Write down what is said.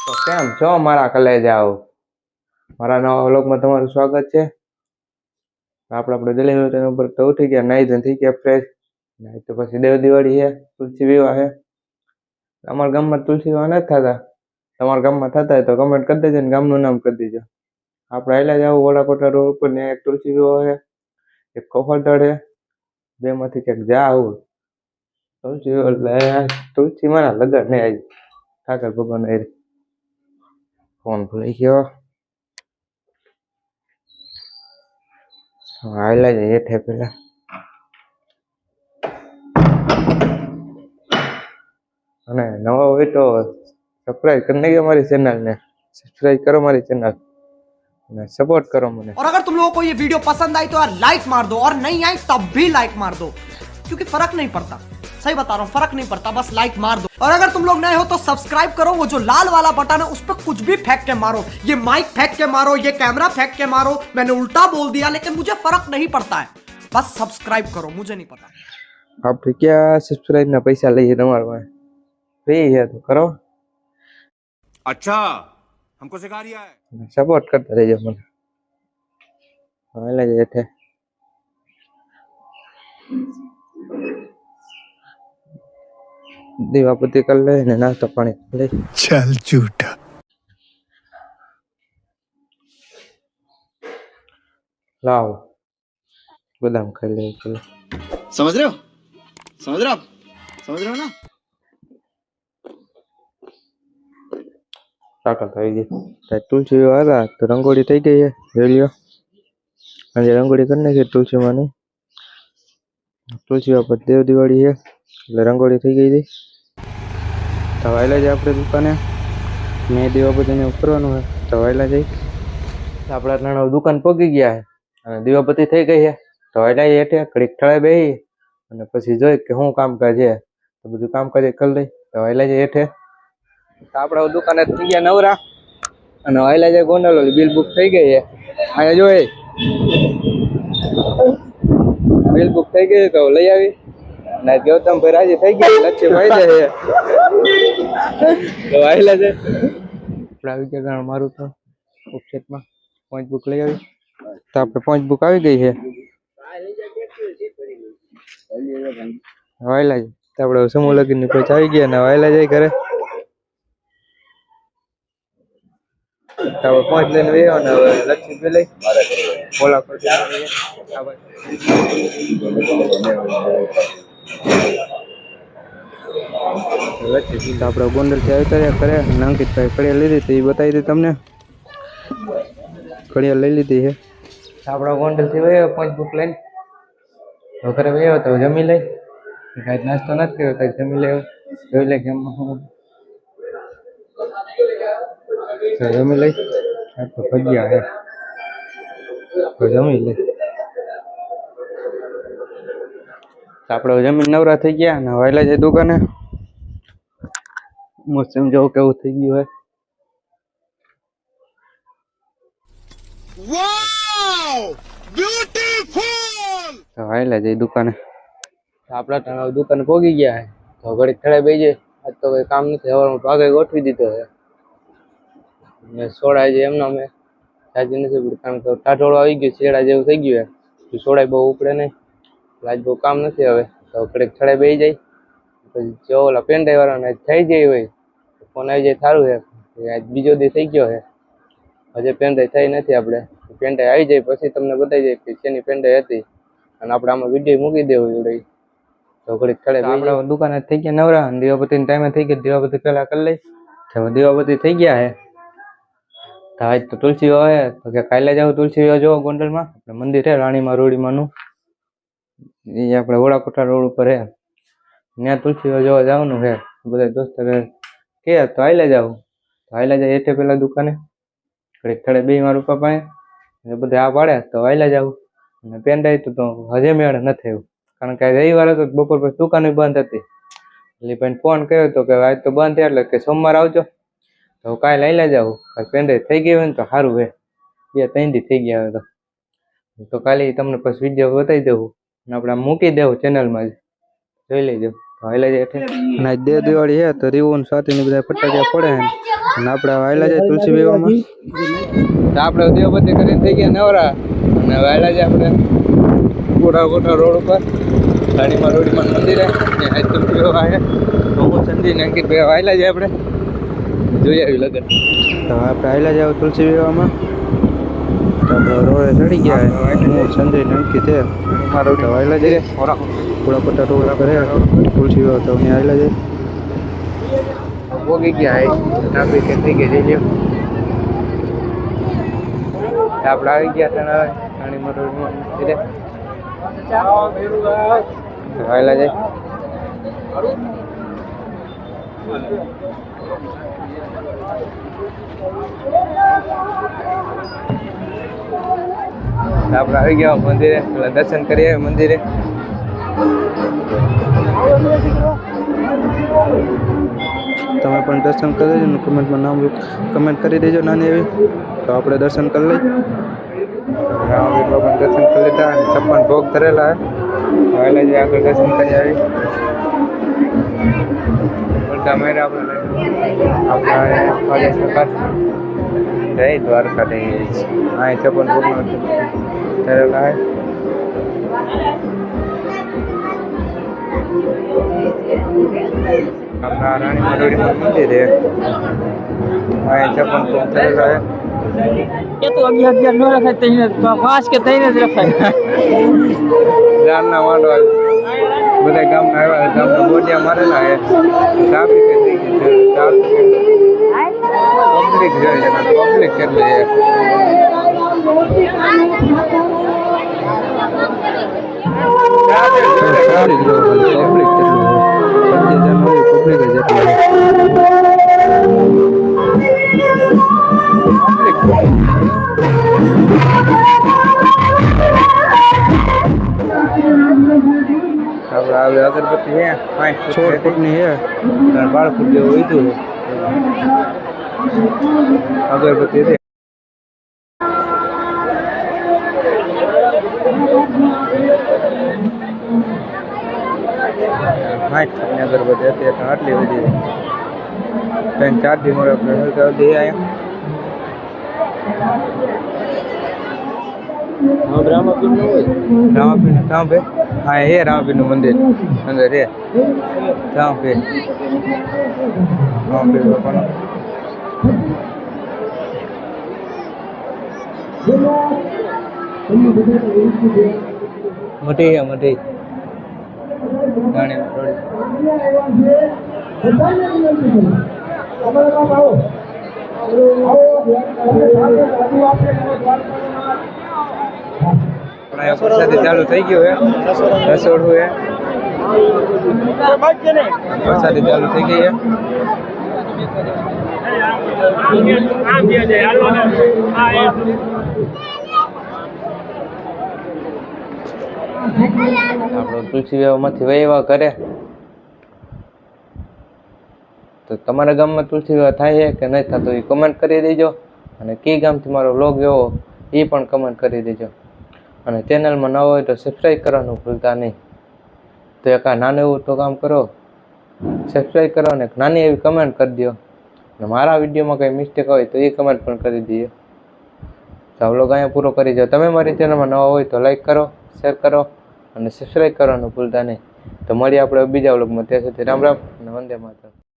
તો કેમ છો મારા કલેજાઓ? મારા નવા વ્લોગમાં તમારું સ્વાગત છે. આપણે ડેલી રૂટીન ઉપર તો ઉઠી ગયા, નાઈ ધોઈને થઈ ગયા ફ્રેશ. તો પછી દેવ દિવાળી છે, તુલસી વિવાહ છે. અમારા ગામમાં તુલસી વિવાહ નથી થતા. તમારા ગામમાં થતા હોય તો કમેન્ટ કરી દેજો ને ગામનું નામ કરી દેજો. આપણે હાલ્યા જાવ વડાકોટા રોડ ઉપર ને એક તુલસી વિવાહ છે, એક કોફરતળ છે. બેમાંથી ક્યાંક જા આવું. તુલસી વિવાહ એટલે તુલસી મારા લગન ને આવી ઠાકર ભગવાન ફોન ભૂલી ગયો. હાલ્યા જાય હેઠે પેલા. અને નવા હોય તો સબસ્ક્રાઇબ કરી નાખજો મારી ચેનલને. सब्सक्राइब करो हमारी चैनल ने सपोर्ट करो मुझे। और अगर तुम लोगों को ये वीडियो पसंद आई तो यार लाइक मार दो, और नहीं आई तब भी लाइक मार दो, क्योंकि फर्क नहीं पड़ता। सही बता रहा हूँ, फर्क नहीं पड़ता, बस लाइक मार दो। और अगर तुम लोग नए हो तो सब्सक्राइब करो, वो जो लाल वाला बटन है उस पर कुछ भी फेंक के मारो, ये माइक फेंक के मारो, ये कैमरा फेंक के मारो, मैंने उल्टा बोल दिया लेकिन मुझे फर्क नहीं पड़ता है, बस सब्सक्राइब करो, मुझे नहीं पता। आप क्या सब्सक्राइब ना पैसा लिए तुम्हारे फ्री है तो करो। अच्छा हमको सिखा रिया है, सपोर्ट करते रहिए मन। हाले थे दीवापति कर ले ने नाश्ता पानी ले चल झूठा लाओ बादाम खा ले चलो। समझ रहे हो, समझ रहे हो आप, समझ रहे हो ना। साकल થઈ ગઈ તુલસી વાળા તો રંગોળી થઈ ગઈ છે રેલિયો આજે રંગોળી કરી નાખી તુલસી માની તુલસી પર દેવ દિવાળી છે એટલે રંગોળી થઈ ગઈ હતી તો વાયલા જાય આપણે દુકાને મેં દીવાબત્તીને કરવાનું છે તો વાયલા જઈ આપણા નાના દુકાન પહોંચી ગયા છે અને દીવાબત્તી થઈ ગઈ છે તો વાયલા હેઠે ઘડીક ઠળે બેસી અને પછી જોઈ કે શું કામકાજ છે તો બધું કામકાજ કરી લઈ તો વાયલા જાય હેઠે આપણે દુકાને થઈ ગયા નવરા અને વાયલા જાય ગોંડલ બિલ બુક થઈ ગઈ છે અહીંયા જોઈ બિલ બુક થઈ ગઈ તો લઈ આવી અને ગૌતમ ભાઈ રાજી થઈ ગયા લચ્છી ભાઈ જાય તો વાયલા જાય આપણે આવી ગયા મારું તો ઓફસેટમાં પોઈન્ટ બુક લઈ આવી તો આપણે પોઈન્ટ બુક આવી ગઈ છે વાયલા જાય તો આપણે સમૂહ લગીનની પછી આવી ગયા ને વાયલા જાય ઘરે હવે પહોંચ લઈને વેયો ને હવે લક્ષ્મી પે લઈ બોલા લક્ષ્મી આપણે ગોંડલથી આવતા રહ્યા કરે અંકિતભાઈ કડિયા લીધી હતી એ બતાવી હતી તમને કડિયા લઈ લીધી છે આપણે ગોંડલથી વયો પોઈન્ટ બુક લઈને ઘરે વયો તો જમી લઈ કાંઈ નાસ્તો નથી કર્યો કાંઈ જમી લે જોઈ લે કેમ જમી લઈ તો ભજીયા હે તો જમી લે આપણે જમીન નવરા થઈ ગયા ને વાયલા જાય દુકાને મોસમ જોવું કેવું થઈ ગયું હોય वाओ ब्यूटीफुल। તો વાયલા જાય દુકાને આપણા દુકાને પહોંચી ગયા હે તો ઘડીક ખડે બેસી જાય આજ તો કઈ કામ નથી હવારમાં ભાગે ગોઠવી દીધો છે ને સોડા જે એમના મેં સાજી નથી પડતી કારણ કે ટાઢોળો આવી ગયો શેડા જેવું થઈ ગયું હે સોડાય બહુ ઉપડે નહીં આજ બહુ કામ નથી હવે તો ઘડીક ખડે બેસી જાય પછી જો ઓલા પેન ડ્રાઈવ વાળાને થઈ જાય હોય ફોન આવી જાય સારું છે આજ બીજો દી થઈ ગયો છે હજે પેન ડ્રાઈવ થઈ નથી આપણે પેન ડ્રાઈવ આવી જાય પછી તમને બતાવી જાય કે શેની પેન ડ્રાઈવ હતી અને આપણે આમાં વિડીયો મૂકી દેવું જોડે તો ઘડીક ખડે આપણે દુકાને થઈ ગયા નવરા દીવાબત્તીના ટાઈમે થઈ ગયા દીવાબત્તી પહેલા કરી લઈ તો દીવાબત્તી થઈ ગયા હે તો આજ તો તુલસી હોય તો કે કાલે જાવ તુલસી જોવો ગોંડલમાં આપણે મંદિર છે રાણીમાં રોડીમાંનું એ આપણે વડાકોટા રોડ ઉપર હે ત્યાં તુલસી જોવા જવાનું છે બધા દોસ્તો કે તો હાલે જાવ તો હાલે જાય હેઠે પેલા દુકાને ઘડીક ખડે બે મારું પપ્પાએ બધા આ પાડે તો હાલે જાવ અને પેન ડ્રાઈવ તો હજે મેળ નથી આવ્યું કારણ કે રવિવારે તો બપોર પછી દુકાન બંધ હતી એટલે પણ ફોન કર્યો તો કે આજ તો બંધ થયા એટલે કે સોમવારે આવજો તો કાલે હાલે જાવ પેન ડ્રાઈવ થઈ ગઈ હોય ને તો સારું હે 2-3 દી થઈ ગયા હોય તો કાલે તમને પછી વિડીયો બતાવી દેવું અને આપણે મૂકી દેવું ચેનલમાં જોઈ લેજો તો હાલે જાય અને દેવ દિવાળી છે તો રીવું સાથે બધા ફટાકડા પડે અને આપણે વાયલા જાય તુલસી વિવાહમાં. તો આપણે ઉદ્યોગપતિ કરીને થઈ ગયા નવરા અને વાયલા જાય આપણે કોઠા રોડ ઉપર ગાડીમાં રોડીમાં મંદિરે આજ તુલસી વિવાહ છે. લોકો સંધી ને અંકિત ભાઈ વાયલા જાય આપણે જોઈ આવી લગન. તો આપણે વાયલા જાવ તુલસી વિવાહમાં. તો આપણે રોડે ચડી ગયા હું સંજય ને અંકિત છે તો વાયલા જઈએ થોડા પટ્ટા રોડ કરે તુલસી વિવાહ તો અહીંયા વાયલા જાય પોગી ગયા ટ્રાફિક થઈ ગઈ જઈ લ્યો. આપણે આવી ગયા ત્યાં રાણીમાં રોડમાં વાયલા જાય. આપણે આવી ગયા મંદિરે પેલા દર્શન કરીએ મંદિરે. તમે પણ દર્શન કરી દેજો ને કમેન્ટમાં નામ કમેન્ટ કરી દેજો નાની એવી તો આપણે દર્શન કરી લઈએ. રામવીરમાં પણ દર્શન કરી લીધા અને 56 ભોગ ધરેલા વાયલા જે આગળ દર્શન કરી આવી બધા મેરે આપણે જય દ્વારકાધીશ. અહીં 56 ભોગ ધરેલા આપણા રાણી મરોડીમાં મંદિર છે. અહીં 56 ભોગ ધરેલા એ તો 11 નો રખાય તઈને વાસ કે તઈને જ રખાય જાનના માંડવા બધા ગામના આવ્યા ગામના બોડિયા મારેલા હે ટ્રાફિક થઈ ગઈ છે પબ્લિક જોઈએ છે પબ્લિક કેટલી છે અગરબત્તી છે 16 ફૂટની છે 12 ફૂટ જેવું હોય અગરબત્તી છે. અગરબત્તી હતી આટલી બધી 3-4 દી મળે આપણે રામાપીર નું કામ છે. હા એ રામાપીર નું મંદિર અંદર છે રામાપીર બાપાનું. મટી રાણી વરસાદી ચાલુ થઈ ગયું હે રસોડું હે વરસાદી ચાલુ થઈ ગઈ હે. આપણો તુલસી વિવાહમાંથી વહીવા કરે તો તમારા ગામમાં તુલસી વિવાહ થાય છે કે નહીં થતો એ કમેન્ટ કરી દેજો અને કઈ ગામથી મારો વ્લોગ જોવો એ પણ કમેન્ટ કરી દેજો અને ચેનલમાં ન હોય તો સબસ્ક્રાઈબ કરવાનું ભૂલતા નહીં. તો એક આ નાનું એવું તો કામ કરો સબસ્ક્રાઈબ કરો અને એક નાની એવી કમેન્ટ કરી દો અને મારા વિડીયોમાં કંઈ મિસ્ટેક હોય તો એ કમેન્ટ પણ કરી દઈએ. તો આ વ્લોગ અહીંયા પૂરો કરી જાઓ. તમે મારી ચેનલમાં નવા હોય તો લાઈક કરો શેર કરો અને સબસ્ક્રાઈબ કરવાનું ભૂલતા નહીં. તો મળીએ આપણે બીજા વ્લોગમાં. ત્યાં સુધી રામ રામ અને વંદે માતરમ.